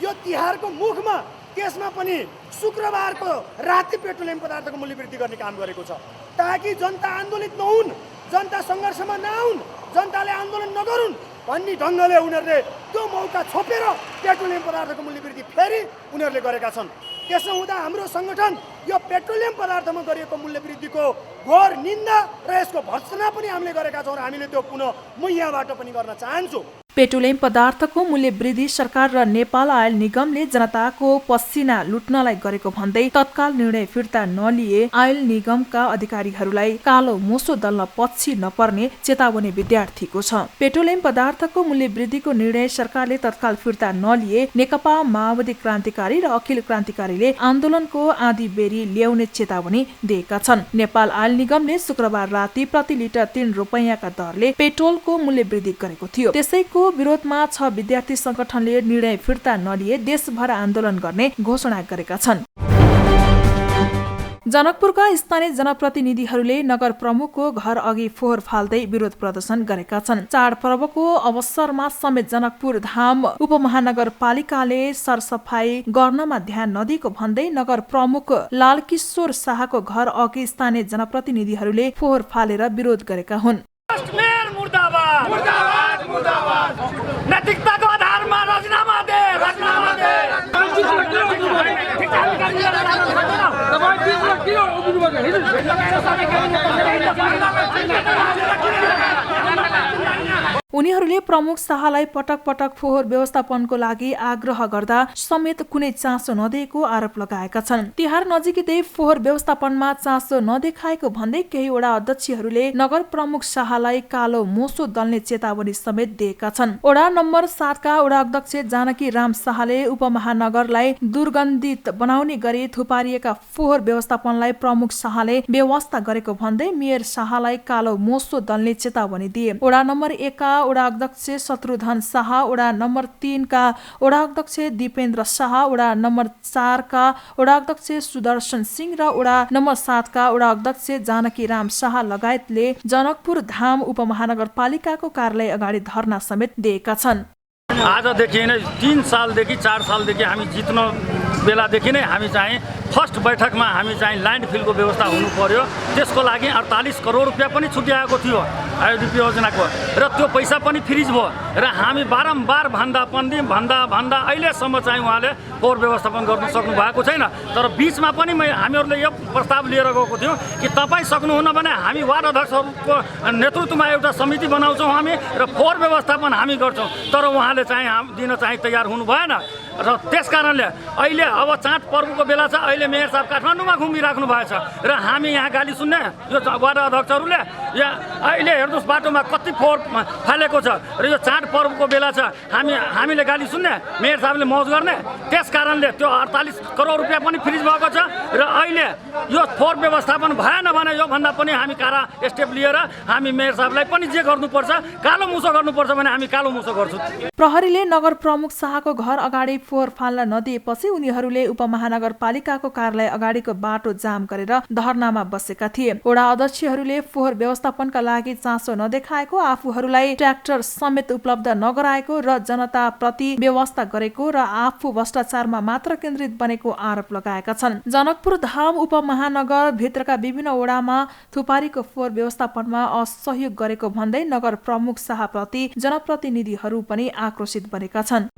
यो तिहारको मुखमा त्यसमा पनि शुक्रबारको राति पेट्रोलियम पदार्थको मूल्य वृद्धि गर्ने काम गरेको छ ताकि जनता आन्दोलित नहुन्, जनता सङ्घर्षमा नआउन्, जनताले आन्दोलन नगरून् भन्ने ढङ्गले उनीहरूले त्यो मौका छोपेर पेट्रोलियम पदार्थको मूल्य वृद्धि फेरि उनीहरूले गरेका छन्। त्यसो हुँदा हाम्रो सङ्गठन यो पेट्रोलियम पदार्थमा गरिएको मूल्य वृद्धिको घोर निन्दा र यसको भर्त्सना पनि हामीले गरेका छौँ र हामीले त्यो पुनः म यहाँबाट पनि गर्न चाहन्छु। पेट्रोलियम पदार्थको मूल्य वृद्धि सरकार र नेपाल आयल निगमले जनताको पसिना लुट्नलाई गरेको भन्दै तत्काल निर्णय फिर्ता नलिए आयल निगमका अधिकारीहरूलाई कालो मोसो दल्न पछि नपर्ने चेतावनी विद्यार्थीको छ। पेट्रोलियम पदार्थको मूल्य वृद्धिको निर्णय सरकारले तत्काल फिर्ता नलिए नेकपा माओवादी क्रान्तिकारी र अखिल क्रान्तिकारीले आन्दोलनको आँधी बेरी ल्याउने चेतावनी दिएका छन्। नेपाल आयल निगमले शुक्रबार राति प्रति लिटर 3 रुपैयाँका दरले पेट्रोलको मूल्य वृद्धि गरेको थियो। त्यसैको विरोधमा 6 विद्यार्थी संगठनले निर्णय फिर्ता नलिए देशभर आन्दोलन गर्ने घोषणा गरेका छन्। जनकपुरका स्थानीय जनप्रतिनिधिहरूले नगर प्रमुखको घर अघि फोहोर फाल्दै विरोध प्रदर्शन गरेका छन्। चाडपर्वको अवसरमा समेत जनकपुर धाम उपमहानगरपालिकाले सरसफाई गर्नमा ध्यान नदिएको भन्दै नगर प्रमुख लालकिशोर शाहको घर अघि स्थानीय जनप्रतिनिधिहरूले फोहोर फालेर विरोध गरेका हुन्। नैतिकताको आधारमा राजीनामा दे, राजीनामा दे। उनीहरूले प्रमुख शाहलाई पटक पटक फोहोर व्यवस्थापनको लागि आग्रह गर्दा समेत कुनै चासो नदिएको आरोप लगाएका छन्। तिहार नजिकै फोहोर व्यवस्थापनमा चासो नदेखाएको भन्दै केही वडा अध्यक्षहरूले नगर प्रमुख शाहलाई कालो मोसो दल्ने चेतावनी समेत दिएका छन्। वडा नम्बर 7 का वडा अध्यक्ष जानकी राम शाहले उपमहानगरलाई दुर्गन्धित बनाउने गरी थुपारिएका फोहोर व्यवस्थापनलाई प्रमुख शाहले व्यवस्था गरेको भन्दै मेयर शाहलाई कालो मोसो दल्ने चेतावनी दिए। वडा नम्बर 1 का वडा अध्यक्ष शत्रुधन शाह, वडा नम्बर 3 का वडा अध्यक्ष दीपेन्द्र शाह, वडा नम्बर 4 का वडा अध्यक्ष सुदर्शन सिंह र वडा नम्बर 7 का वडा अध्यक्ष जानकी राम शाह लगायतले जनकपुर धाम उपमहानगरपालिकाको कार्यालय अगाडि धरना समेत दिएका छन्। आजदेखि नै 3 सालदेखि 4 सालदेखि हामी जित्न बेलादेखि नै हामी चाहिँ फर्स्ट बैठकमा हामी चाहिँ ल्यान्डफिलको व्यवस्था हुनु पर्यो। त्यसको लागि 48 करोड रुपियाँ पनि छुट्याएको थियो आइडिपी योजनाको, र त्यो पैसा पनि फ्रिज भयो र हामी बारम्बार भन्दा अहिलेसम्म चाहिँ उहाँले फोहोर व्यवस्थापन गर्न सक्नु भएको छैन। तर बिचमा पनि हामीहरूले यो प्रस्ताव लिएर गएको थियौँ कि तपाईँ सक्नुहुन्न भने हामी वार्ड अध्यक्षहरूको नेतृत्वमा एउटा समिति बनाउँछौँ हामी र फोहोर व्यवस्थापन हामी गर्छौँ। तर उहाँले चाहिँ दिन चाहिँ तयार हुनु भएन र त्यस कारणले अहिले अब चाड पर्वको बेला छ। अहिले मेयर साहब काठमाडौँमा घुमिराख्नु भएछ र हामी यहाँ गाली सुन्ने यो वार्ड अध्यक्षहरूले यहाँ अहिले हेर्नुहोस् बाटोमा कति फोहोर फालेको छ र यो चाड पर्वको बेला छ। हामीले गाली सुन्ने, मेयर साहबले मौज गर्ने। त्यस कारणले त्यो 48 करोड रुपियाँ पनि फ्रिज भएको छ र अहिले यो फोहोर व्यवस्थापन भएन भने योभन्दा पनि हामी कारा स्टेप लिएर हामी मेयर साहबलाई पनि जे गर्नुपर्छ, कालो मुसो गर्नुपर्छ भने हामी कालो मुसो गर्छौँ। प्रहरीले नगर प्रमुख शाहको घर अगाडि फोहोर फाल्न नदिएपछि उनीहरूले उपमहानगरपालिकाको कार्यालय अगाडिको बाटो जाम गरेर धरनामा बसेका थिए। वडा अध्यक्षहरूले फोहोर व्यवस्थापनका लागि चासो नदेखाएको, आफूहरूलाई ट्र्याक्टर समेत उपलब्ध नगराएको र जनताप्रति व्यवस्था गरेको र आफू भ्रष्टाचारमा मात्र केन्द्रित बनेको आरोप लगाएका छन्। जनकपुर धाम उपमहानगर भित्रका विभिन्न वडामा थुपारीको फोहोर व्यवस्थापनमा असहयोग गरेको भन्दै नगर प्रमुख शाहप्रति जनप्रतिनिधिहरू पनि आक्रोशित बनेका छन्।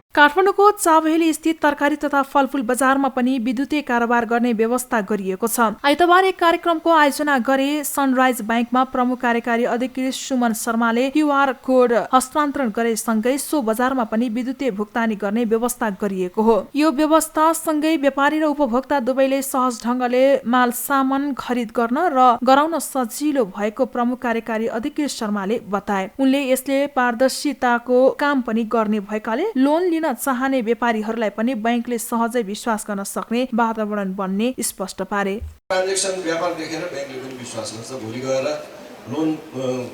काठमाडौँको चाबहेली स्थित तरकारी तथा फलफूल बजारमा पनि विद्युतीय कारोबार गर्ने व्यवस्था गरिएको छ। आइतबार एक कार्यक्रमको आयोजना गरे सनराइज बैंकमा प्रमुख कार्यकारी अधिकृत सुमन शर्माले क्यूआर कोड हस्तान्तरण गरेसँगै सो बजारमा पनि विद्युतीय भुक्तानी गर्ने व्यवस्था गरिएको हो। यो व्यवस्था सँगै व्यापारी र उपभोक्ता दुवैले सहज ढंगले माल सामान खरिद गर्न र गराउन सजिलो भएको प्रमुख कार्यकारी अधिकृत शर्माले बताए। उनले यसले पारदर्शिताको काम पनि गर्ने भएकाले लोन लिन चाहने व्यापारीहरूलाई पनि बैंकले सहजै विश्वास गर्न सक्ने वातावरण बन्ने स्पष्ट पारे। ट्रान्जेक्सन व्यापार देखेर बैंकले पनि विश्वास गर्छ। भोलि गएर लोन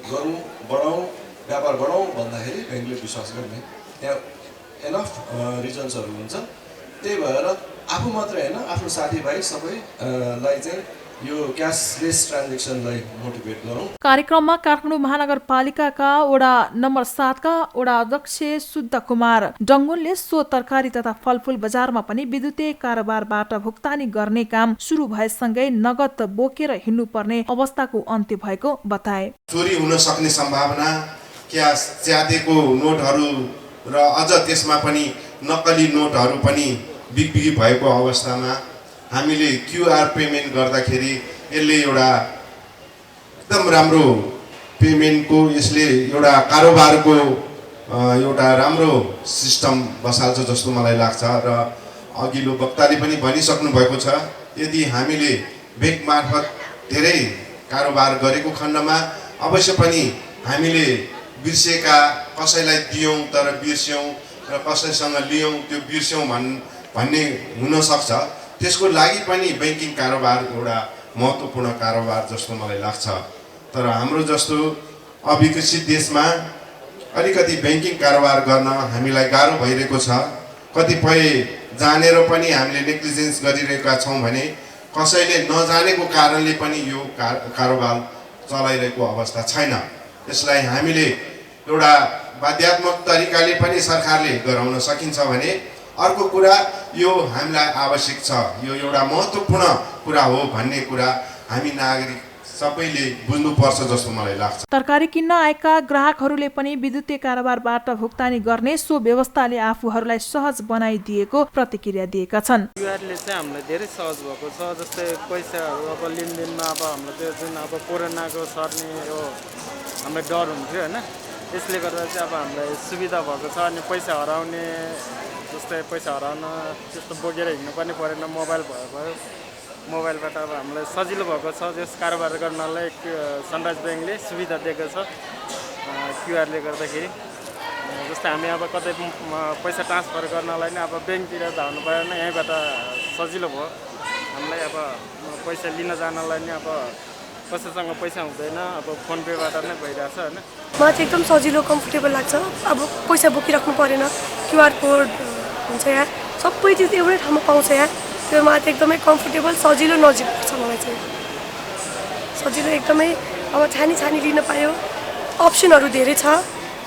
गरौँ, बढाउँ, व्यापार बढाउँ भन्दाखेरि बैंकले विश्वास गर्ने त्यहाँ एनफ रिजन्सहरू हुन्छ। त्यही भएर आफू मात्रै होइन, आफ्नो साथीभाइ सबैलाई चाहिँ यो क्याशलेस ट्रान्जेक्सनलाई मोटिभेट गरौँ। कार्यक्रममा काठमाडौँ महानगरपालिकाका वडा नम्बर 7 का वडा अध्यक्ष शुद्ध कुमार डङ्गुनले सो तरकारी तथा फलफूल बजारमा पनि विद्युतीय कारोबारबाट भुक्तानी गर्ने काम सुरु भएसँगै नगद बोकेर हिँड्नुपर्ने अवस्थाको अन्त्य भएको बताए। चोरी हुन सक्ने सम्भावना, क्यास च्यातेको नोटहरू र अझ त्यसमा पनि नक्कली नोटहरू पनि बिक्री भएको अवस्थामा हामीले क्यूआर पेमेन्ट गर्दाखेरि यसले एउटा एकदम राम्रो पेमेन्टको, यसले एउटा कारोबारको एउटा राम्रो सिस्टम बसाल्छ जस्तो मलाई लाग्छ। र अघिल्लो वक्ताले पनि भनिसक्नु भएको छ, यदि हामीले बैंक मार्फत धेरै कारोबार गरेको खण्डमा अवश्य पनि हामीले बिर्सेका कसैलाई दियौँ तर बिर्स्यौँ र कसैसँग लियौँ त्यो बिर्स्यौँ भन्ने हुनसक्छ। त्यसको लागि पनि बैंकिङ कारोबार एउटा महत्त्वपूर्ण कारोबार जस्तो मलाई लाग्छ। तर हाम्रो जस्तो अविकसित देशमा अलिकति बैंकिङ कारोबार गर्न हामीलाई गाह्रो भइरहेको छ। कतिपय जानेर पनि हामीले नेग्लिजेन्स गरिरहेका छौँ भने कसैले नजानेको कारणले पनि यो कारोबार चलाइरहेको अवस्था छैन। यसलाई हामीले एउटा बाध्यात्मक तरिकाले पनि सरकारले गराउन सकिन्छ भने अर्को कुरा यो हामीलाई आवश्यक छ, यो एउटा महत्त्वपूर्ण कुरा हो भन्ने कुरा हामी नागरिक सबैले बुझ्नुपर्छ जस्तो मलाई लाग्छ। तरकारी किन्न आएका ग्राहकहरूले पनि विद्युतीय कारोबारबाट भुक्तानी गर्ने सो व्यवस्थाले आफूहरूलाई सहज बनाइदिएको प्रतिक्रिया दिएका छन्। क्युआरले चाहिँ हामीलाई धेरै सहज भएको छ। जस्तै पैसाहरू अब लेनदेनमा अब हाम्रो त्यो जुन अब कोरोनाको सर्ने यो हामीलाई डर हुन्थ्यो होइन, त्यसले गर्दा चाहिँ अब हामीलाई सुविधा भएको छ। अनि पैसा हराउने जस्तै पैसा हराउन त्यस्तो बोकेर हिँड्नुपर्ने परेन, मोबाइल भयो मोबाइलबाट अब हामीलाई सजिलो भएको छ। यस कारोबार गर्नलाई सनराइज ब्याङ्कले सुविधा दिएको छ क्युआरले गर्दाखेरि। जस्तै हामी अब कतै पैसा ट्रान्सफर गर्नलाई नै अब ब्याङ्कतिर धाउनु परेन, यहीँबाट सजिलो भयो हामीलाई। अब पैसा लिन जानलाई नै अब कसैसँग पैसा हुँदैन, अब फोन पेबाट नै भइरहेछ होइन। मलाई चाहिँ एकदम सजिलो कम्फर्टेबल लाग्छ। अब पैसा बोकिराख्नु परेन, क्युआर कोड हुन्छ यहाँ, सबै चिज एउटै ठाउँमा पाउँछ यहाँ। त्यो मलाई चाहिँ एकदमै कम्फर्टेबल सजिलो नजिक पर्छ। मलाई चाहिँ सजिलो एकदमै अब छानी लिन पायो, अप्सनहरू धेरै छ,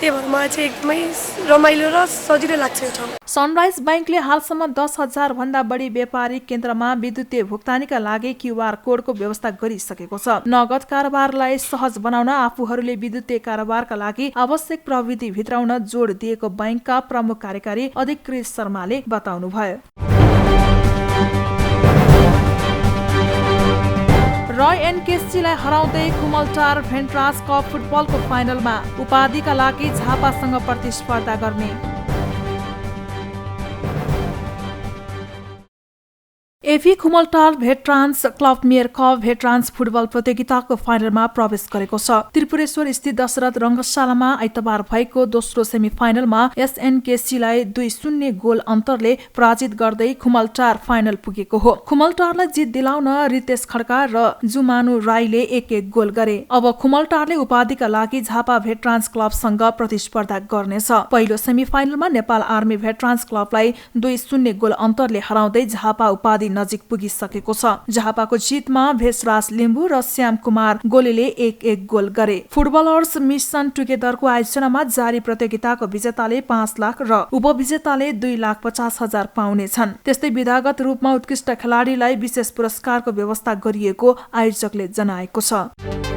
त्यही भएर मलाई चाहिँ एकदमै रमाइलो र सजिलो लाग्छ यो ठाउँ। सनराइज ब्याङ्कले हालसम्म 10,000 भन्दा बढी व्यापारिक केन्द्रमा विद्युतीय भुक्तानीका लागि क्युआर कोडको व्यवस्था गरिसकेको छ। नगद कारोबारलाई सहज बनाउन आफूहरूले विद्युतीय कारोबारका लागि आवश्यक प्रविधि भित्राउन जोड दिएको ब्याङ्कका प्रमुख कार्यकारी अधिकृत शर्माले बताउनुभयो। रय एनकेसीलाई हराउँदै कुमलटार भेन्ट्रास कप फुटबलको फाइनलमा उपाधिका लागि झापासँग प्रतिस्पर्धा गर्ने। एफी Khumaltar veterans club mayor cup veterans football प्रतियोगिताको फाइनलमा प्रवेश गरेको छ। त्रिपुरेश्वर स्थित दशरथ रङ्गशालामा आइतबार भएको दोस्रो सेमी फाइनलमा एसएनकेसीलाई 2-0 गोल अन्तरले पराजित गर्दै खुमलटार फाइनल पुगेको हो। खुमलटारलाई जित दिलाउन रितेश खड्का र जुमानु राईले 1-1 गोल गरे। अब खुमलटारले उपाधिका लागि झापा भेटरान्स क्लबसँग प्रतिस्पर्धा गर्नेछ। पहिलो सेमी फाइनलमा नेपाल आर्मी भेटरान्स क्लबलाई 2-0 गोल अन्तरले हराउँदै झापा उपाधि नजिक पुगिसकेको छ। झापाको जितमा भेषराज लिम्बू र श्याम कुमार गोलेले 1-1 गोल गरे। फुटबलर्स मिशन टुगेदरको आयोजनामा जारी प्रतियोगिताको विजेताले 5 लाख र उपविजेताले 2,50,000 पाउनेछन्। त्यस्तै विधागत रूपमा उत्कृष्ट खेलाडीलाई विशेष पुरस्कारको व्यवस्था गरिएको आयोजकले जनाएको छ।